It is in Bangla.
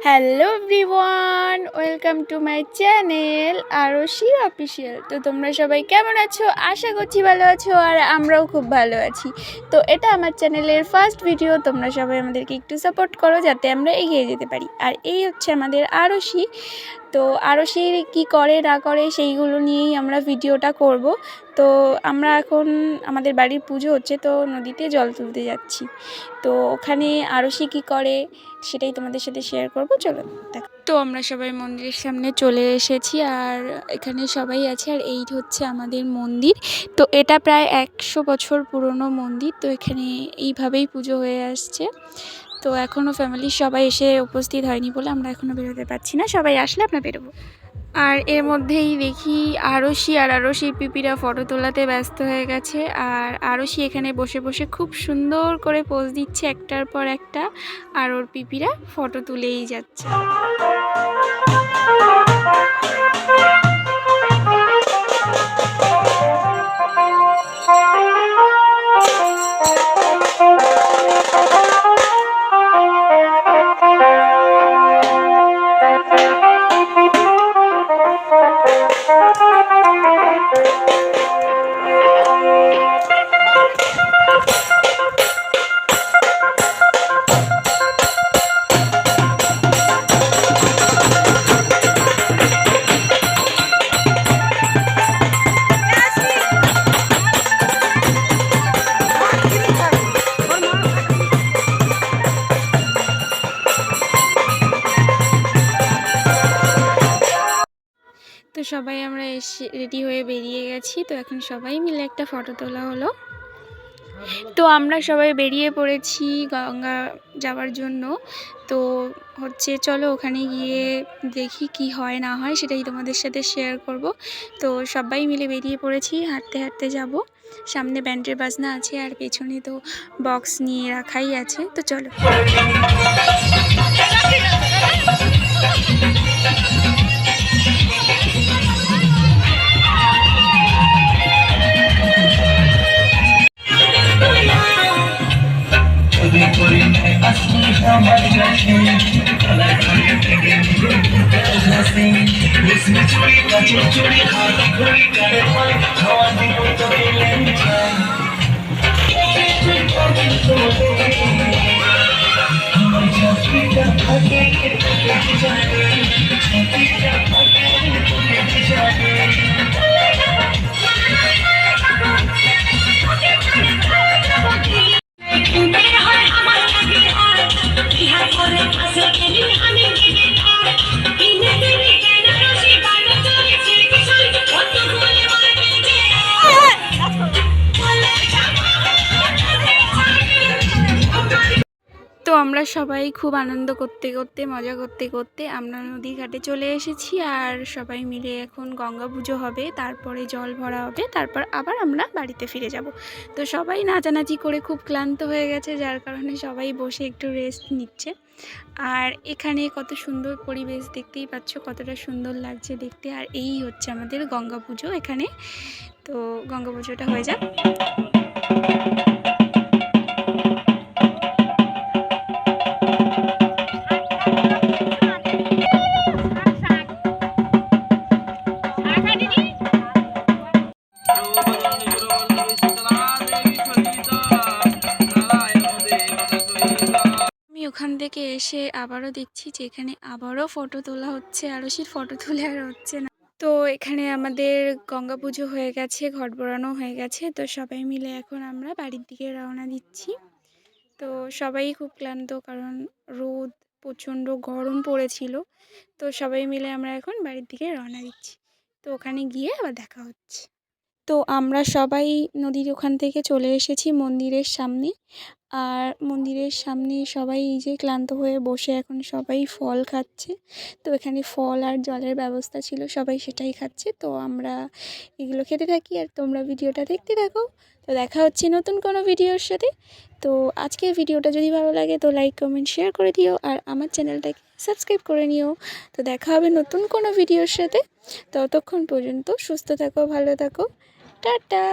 Hello everyone, welcome to my channel Arshi official. তো তোমরা সবাই কেমন আছো? আশা করছি ভালো আছো, আর আমরাও খুব ভালো আছি। তো এটা আমার চ্যানেলের ফার্স্ট ভিডিও। তোমরা সবাই আমাদেরকে একটু সাপোর্ট করো যাতে আমরা এগিয়ে যেতে পারি। আর এই হচ্ছে আমাদের আরশি। তো আরশি কী করে না করে সেইগুলো নিয়েই আমরা ভিডিওটা করব। তো আমরা এখন আমাদের বাড়ির পুজো হচ্ছে, তো নদীতে জল তুলতে যাচ্ছি। তো ওখানে আরশি কী করে সেটাই তোমাদের সাথে শেয়ার করব, চলো দেখো। তো আমরা সবাই মন্দিরের সামনে চলে এসেছি, আর এখানে সবাই আছে। আর এই হচ্ছে আমাদের মন্দির। তো এটা প্রায় 100 বছর পুরনো মন্দির। তো এখানে এইভাবেই পুজো হয়ে আসছে। তো এখনও ফ্যামিলির সবাই এসে উপস্থিত হয়নি বলে আমরা এখনও বেরোতে পারছি না। সবাই আসলে আমরা বেরোবো। আর এর মধ্যেই দেখি আরশি আর আরশির পিপিরা ফটো তোলাতে ব্যস্ত হয়ে গেছে। আর আরশি এখানে বসে বসে খুব সুন্দর করে পোজ দিচ্ছে একটার পর একটা, আর ওর পিপিরা ফটো তুলেই যাচ্ছে। তো সবাই আমরা এসে রেডি হয়ে বেরিয়ে গেছি। তো এখন সবাই মিলে একটা ফটো তোলা হলো। তো আমরা সবাই বেরিয়ে পড়েছি গঙ্গা যাওয়ার জন্য। তো হচ্ছে চলো ওখানে গিয়ে দেখি কি হয় না হয়, সেটাই তোমাদের সাথে শেয়ার করব। তো সবাই মিলে বেরিয়ে পড়েছি, হাঁটতে হাঁটতে যাব। সামনে ব্যান্ডের বাজনা আছে, আর পেছনে তো বক্স নিয়ে রাখাই আছে। তো চলো। তো আমরা সবাই খুব আনন্দ করতে করতে, মজা করতে করতে আমরা নদীর ঘাটে চলে এসেছি। আর সবাই মিলে এখন গঙ্গা পুজো হবে, তারপরে জল ভরা হবে, তারপর আবার আমরা বাড়িতে ফিরে যাব। তো সবাই নাচানাচি করে খুব ক্লান্ত হয়ে গেছে, যার কারণে সবাই বসে একটু রেস্ট নিচ্ছে। আর এখানে কত সুন্দর পরিবেশ, দেখতেই পাচ্ছ কতটা সুন্দর লাগছে দেখতে। আর এই হচ্ছে আমাদের গঙ্গা পুজো এখানে। তো গঙ্গা পুজোটা হয়ে যাক। ওখান থেকে এসে আবারও দেখছি যে এখানে আবারও ফটো তোলা হচ্ছে, আরশির ফটো তুলে আর হচ্ছে না। তো এখানে আমাদের গঙ্গা পুজো হয়ে গেছে, ঘট ভরানো হয়ে গেছে। তো সবাই মিলে এখন আমরা বাড়ির দিকে রওনা দিচ্ছি। তো সবাই খুব ক্লান্ত, কারণ রোদ প্রচণ্ড গরম পড়েছিল। তো সবাই মিলে আমরা এখন বাড়ির দিকে রওনা দিচ্ছি। তো ওখানে গিয়ে আবার দেখা হচ্ছে। তো আমরা সবাই নদীর ওখান থেকে চলে এসেছি মন্দিরের সামনে। আর মন্দিরের সামনে সবাই এই যে ক্লান্ত হয়ে বসে এখন সবাই ফল খাচ্ছে। তো এখানে ফল আর জলের ব্যবস্থা ছিল, সবাই সেটাই খাচ্ছে। তো আমরা এগুলো খেতে থাকি, আর তোমরা ভিডিওটা দেখতে থাকো। তো দেখা হচ্ছে নতুন কোনো ভিডিওর সাথে। তো আজকের ভিডিওটা যদি ভালো লাগে তো লাইক, কমেন্ট, শেয়ার করে দিও, আর আমার চ্যানেলটাকে সাবস্ক্রাইব করে নিও। তো দেখা হবে নতুন কোনো ভিডিওর সাথে। ততক্ষণ পর্যন্ত সুস্থ থাকো, ভালো থাকো, টাটা।